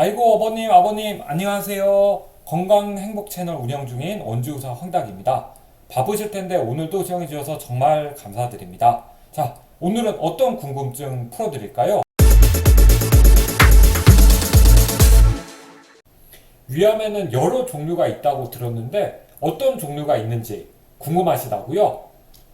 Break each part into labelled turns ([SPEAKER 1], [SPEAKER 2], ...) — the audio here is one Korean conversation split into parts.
[SPEAKER 1] 아이고 어머님 아버님 안녕하세요. 건강행복 채널 운영 중인 원주의사 황닭입니다. 바쁘실 텐데 오늘도 시청해 주셔서 정말 감사드립니다. 자, 오늘은 어떤 궁금증 풀어드릴까요? 위암에는 여러 종류가 있다고 들었는데 어떤 종류가 있는지 궁금하시다고요?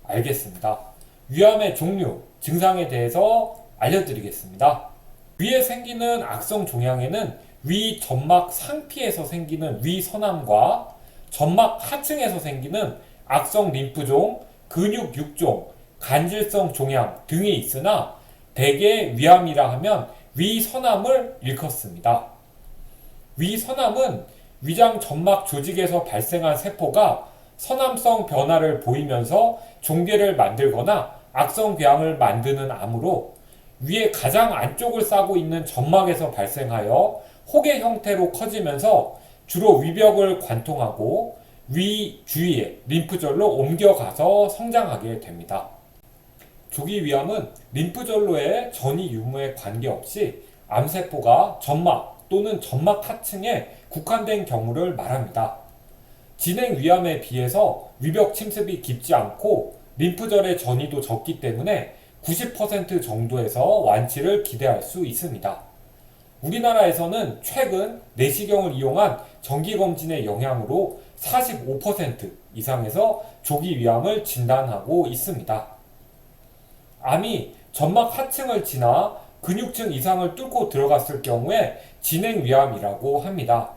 [SPEAKER 1] 알겠습니다. 위암의 종류, 증상에 대해서 알려드리겠습니다. 위에 생기는 악성 종양에는 위 점막 상피에서 생기는 위선암과 점막 하층에서 생기는 악성 림프종, 근육 육종, 간질성 종양 등이 있으나 대개 위암이라 하면 위선암을 일컫습니다. 위선암은 위장 점막 조직에서 발생한 세포가 선암성 변화를 보이면서 종괴를 만들거나 악성 궤양을 만드는 암으로 위의 가장 안쪽을 싸고 있는 점막에서 발생하여 혹의 형태로 커지면서 주로 위벽을 관통하고 위 주위에 림프절로 옮겨가서 성장하게 됩니다. 조기위암은 림프절로의 전이 유무에 관계없이 암세포가 점막 또는 점막 하층에 국한된 경우를 말합니다. 진행위암에 비해서 위벽 침습이 깊지 않고 림프절의 전이도 적기 때문에 90% 정도에서 완치를 기대할 수 있습니다. 우리나라에서는 최근 내시경을 이용한 정기검진의 영향으로 45% 이상에서 조기위암을 진단하고 있습니다. 암이 점막 하층을 지나 근육층 이상을 뚫고 들어갔을 경우에 진행위암이라고 합니다.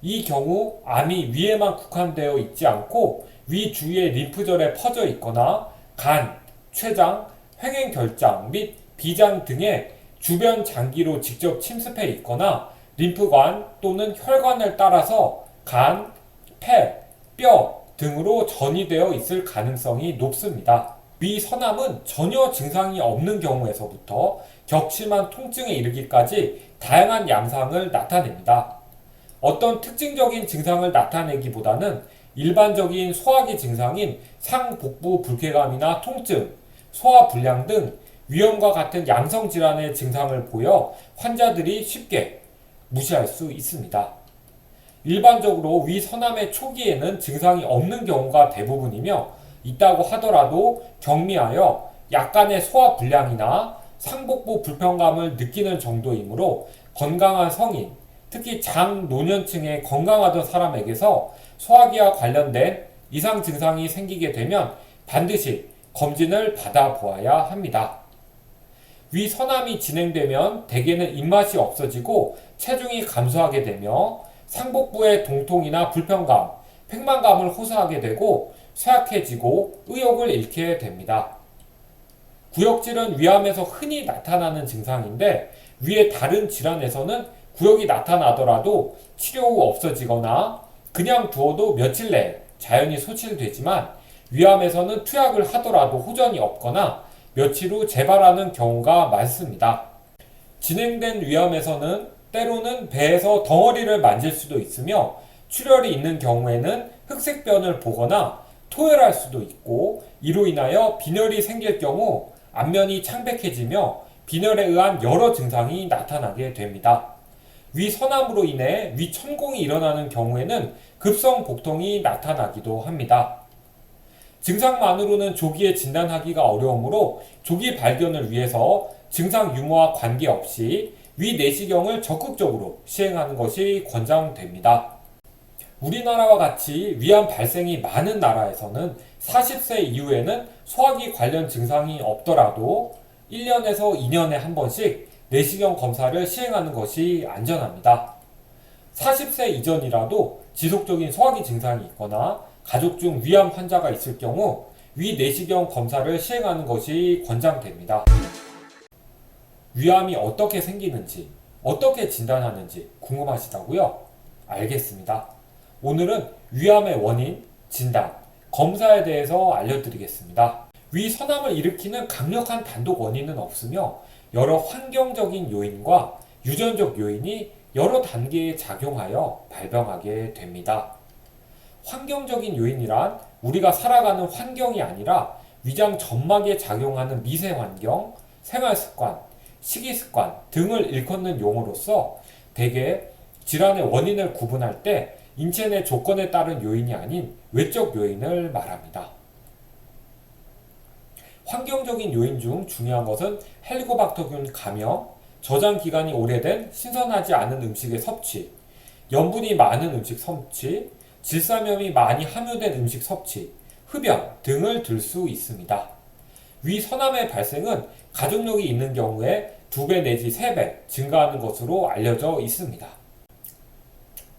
[SPEAKER 1] 이 경우 암이 위에만 국한되어 있지 않고 위 주위의 림프절에 퍼져 있거나 간, 췌장, 횡행결장 및 비장 등의 주변 장기로 직접 침습해 있거나 림프관 또는 혈관을 따라서 간, 폐, 뼈 등으로 전이되어 있을 가능성이 높습니다. 위선암은 전혀 증상이 없는 경우에서부터 격심한 통증에 이르기까지 다양한 양상을 나타냅니다. 어떤 특징적인 증상을 나타내기보다는 일반적인 소화기 증상인 상복부 불쾌감이나 통증, 소화불량 등 위염과 같은 양성질환의 증상을 보여 환자들이 쉽게 무시할 수 있습니다. 일반적으로 위선암의 초기에는 증상이 없는 경우가 대부분이며 있다고 하더라도 경미하여 약간의 소화불량이나 상복부 불편감을 느끼는 정도이므로 건강한 성인, 특히 장노년층의 건강하던 사람에게서 소화기와 관련된 이상 증상이 생기게 되면 반드시 검진을 받아보아야 합니다. 위선암이 진행되면 대개는 입맛이 없어지고 체중이 감소하게 되며 상복부의 동통이나 불편감, 팽만감을 호소하게 되고 쇠약해지고 의욕을 잃게 됩니다. 구역질은 위암에서 흔히 나타나는 증상인데 위의 다른 질환에서는 구역이 나타나더라도 치료 후 없어지거나 그냥 두어도 며칠 내에 자연히 소실되지만 위암에서는 투약을 하더라도 호전이 없거나 며칠 후 재발하는 경우가 많습니다. 진행된 위암에서는 때로는 배에서 덩어리를 만질 수도 있으며 출혈이 있는 경우에는 흑색변을 보거나 토혈할 수도 있고 이로 인하여 빈혈이 생길 경우 안면이 창백해지며 빈혈에 의한 여러 증상이 나타나게 됩니다. 위선암으로 인해 위천공이 일어나는 경우에는 급성 복통이 나타나기도 합니다. 증상만으로는 조기에 진단하기가 어려우므로 조기 발견을 위해서 증상 유무와 관계없이 위내시경을 적극적으로 시행하는 것이 권장됩니다. 우리나라와 같이 위암 발생이 많은 나라에서는 40세 이후에는 소화기 관련 증상이 없더라도 1년에서 2년에 한 번씩 내시경 검사를 시행하는 것이 안전합니다. 40세 이전이라도 지속적인 소화기 증상이 있거나 가족 중 위암 환자가 있을 경우 위 내시경 검사를 시행하는 것이 권장됩니다. 위암이 어떻게 생기는지, 어떻게 진단하는지 궁금하시다고요? 알겠습니다. 오늘은 위암의 원인, 진단, 검사에 대해서 알려드리겠습니다. 위선암을 일으키는 강력한 단독 원인은 없으며 여러 환경적인 요인과 유전적 요인이 여러 단계에 작용하여 발병하게 됩니다. 환경적인 요인이란 우리가 살아가는 환경이 아니라 위장 점막에 작용하는 미세 환경, 생활 습관, 식이습관 등을 일컫는 용어로서 대개 질환의 원인을 구분할 때 인체 내 조건에 따른 요인이 아닌 외적 요인을 말합니다. 환경적인 요인 중 중요한 것은 헬리코박터균 감염, 저장 기간이 오래된 신선하지 않은 음식의 섭취, 염분이 많은 음식 섭취, 질산염이 많이 함유된 음식 섭취, 흡연 등을 들 수 있습니다. 위 선암의 발생은 가족력이 있는 경우에 2배 내지 3배 증가하는 것으로 알려져 있습니다.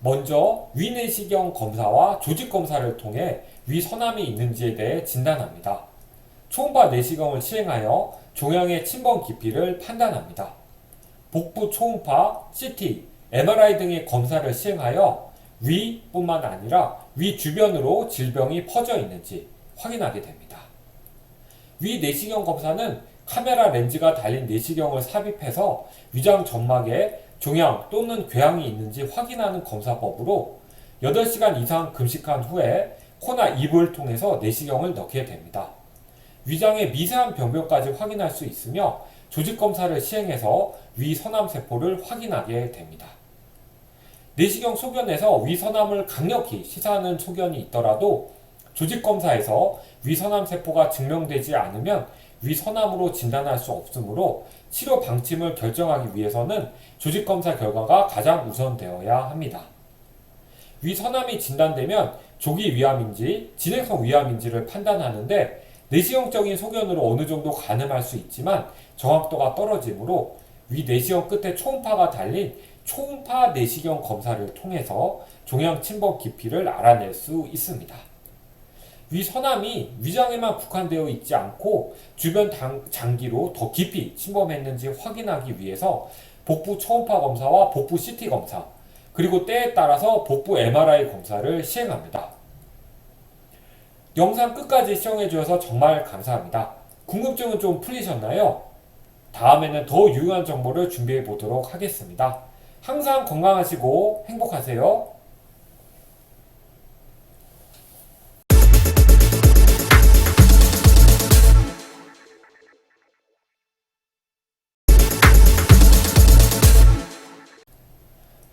[SPEAKER 1] 먼저 위내시경 검사와 조직 검사를 통해 위 선암이 있는지에 대해 진단합니다. 초음파 내시경을 시행하여 종양의 침범 깊이를 판단합니다. 복부 초음파, CT, MRI 등의 검사를 시행하여 위뿐만 아니라 위 주변으로 질병이 퍼져 있는지 확인하게 됩니다. 위 내시경 검사는 카메라 렌즈가 달린 내시경을 삽입해서 위장 점막에 종양 또는 궤양이 있는지 확인하는 검사법으로 8시간 이상 금식한 후에 코나 입을 통해서 내시경을 넣게 됩니다. 위장의 미세한 병변까지 확인할 수 있으며 조직 검사를 시행해서 위 선암세포를 확인하게 됩니다. 내시경 소견에서 위 선암을 강력히 시사하는 소견이 있더라도 조직 검사에서 위 선암세포가 증명되지 않으면 위 선암으로 진단할 수 없으므로 치료 방침을 결정하기 위해서는 조직 검사 결과가 가장 우선되어야 합니다. 위 선암이 진단되면 조기 위암인지 진행성 위암인지를 판단하는데 내시경적인 소견으로 어느 정도 가늠할 수 있지만 정확도가 떨어지므로 위 내시경 끝에 초음파가 달린 초음파 내시경 검사를 통해서 종양 침범 깊이를 알아낼 수 있습니다. 위 선암이 위장에만 국한되어 있지 않고 주변 장기로 더 깊이 침범했는지 확인하기 위해서 복부 초음파 검사와 복부 CT 검사, 그리고 때에 따라서 복부 MRI 검사를 시행합니다. 영상 끝까지 시청해 주셔서 정말 감사합니다. 궁금증은 좀 풀리셨나요? 다음에는 더 유용한 정보를 준비해 보도록 하겠습니다. 항상 건강하시고 행복하세요.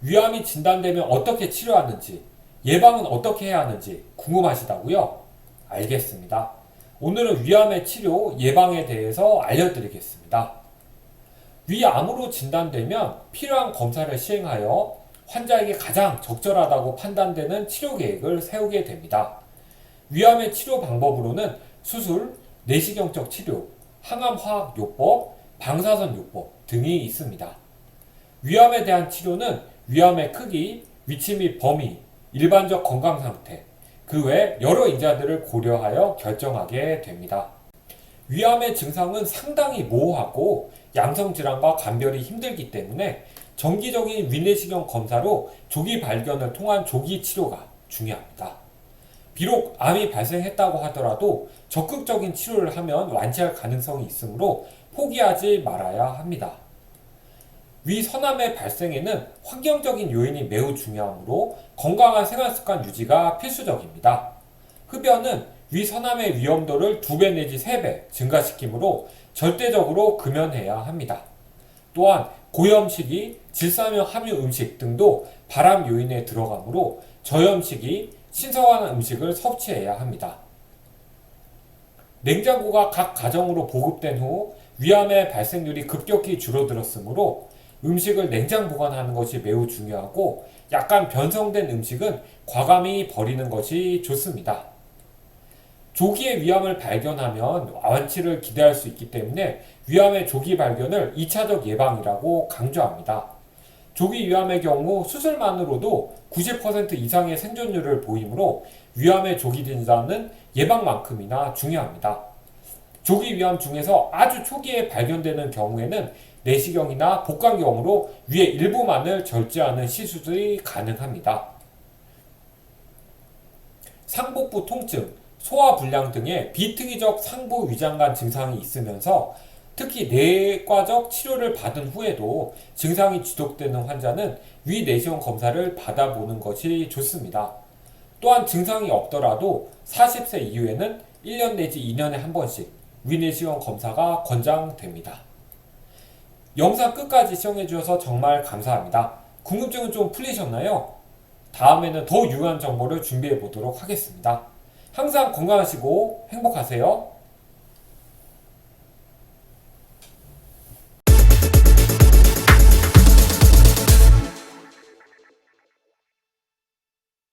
[SPEAKER 1] 위암이 진단되면 어떻게 치료하는지, 예방은 어떻게 해야 하는지 궁금하시다고요? 알겠습니다. 오늘은 위암의 치료, 예방에 대해서 알려드리겠습니다. 위암으로 진단되면 필요한 검사를 시행하여 환자에게 가장 적절하다고 판단되는 치료 계획을 세우게 됩니다. 위암의 치료 방법으로는 수술, 내시경적 치료, 항암화학요법, 방사선요법 등이 있습니다. 위암에 대한 치료는 위암의 크기, 위치 및 범위, 일반적 건강 상태, 그 외 여러 인자들을 고려하여 결정하게 됩니다. 위암의 증상은 상당히 모호하고 양성질환과 감별이 힘들기 때문에 정기적인 위내시경 검사로 조기 발견을 통한 조기 치료가 중요합니다. 비록 암이 발생했다고 하더라도 적극적인 치료를 하면 완치할 가능성이 있으므로 포기하지 말아야 합니다. 위 선암의 발생에는 환경적인 요인이 매우 중요하므로 건강한 생활습관 유지가 필수적입니다. 흡연은 위 선암의 위험도를 2배 내지 3배 증가시키므로 절대적으로 금연해야 합니다. 또한 고염식이, 질산염 함유 음식 등도 발암 요인에 들어가므로 저염식이, 신선한 음식을 섭취해야 합니다. 냉장고가 각 가정으로 보급된 후 위암의 발생률이 급격히 줄어들었으므로 음식을 냉장 보관하는 것이 매우 중요하고 약간 변성된 음식은 과감히 버리는 것이 좋습니다. 조기에 위암을 발견하면 완치를 기대할 수 있기 때문에 위암의 조기 발견을 2차적 예방이라고 강조합니다. 조기 위암의 경우 수술만으로도 90% 이상의 생존율을 보이므로 위암의 조기 진단은 예방만큼이나 중요합니다. 조기 위암 중에서 아주 초기에 발견되는 경우에는 내시경이나 복강경으로 위의 일부만을 절제하는 시술이 가능합니다. 상복부 통증, 소화불량 등의 비특이적 상부 위장관 증상이 있으면서 특히 내과적 치료를 받은 후에도 증상이 지속되는 환자는 위 내시경 검사를 받아보는 것이 좋습니다. 또한 증상이 없더라도 40세 이후에는 1년 내지 2년에 한 번씩 위 내시경 검사가 권장됩니다. 영상 끝까지 시청해 주셔서 정말 감사합니다. 궁금증은 좀 풀리셨나요? 다음에는 더 유용한 정보를 준비해 보도록 하겠습니다. 항상 건강하시고 행복하세요.